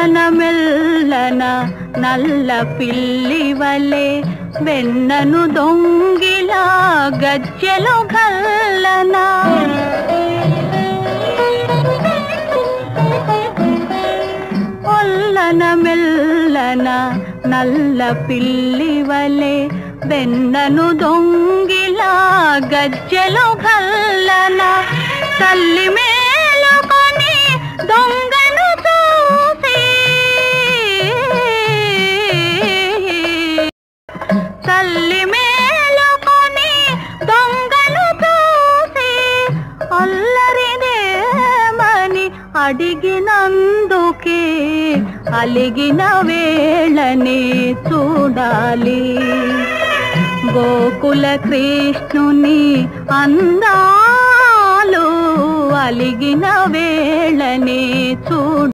మెల్లన నల్ల పిల్లివలే వెన్నను దొంగిలా గజ్జెలు గల్లన ఒల్లన మెల్లన నల్ల పిల్లివలే వెన్నను దొంగిలా గజ్జెలు గల్లన తల్లి మేలుకొని దొంగను చూసి తల్లి మేలుకొని దొంగను చూసి అల్లరిదేమని అడిగినందుకే అలిగిన వేళని చూడాలి గోకుల కృష్ణుని అందాలు అలిగిన వేళని చూడాలి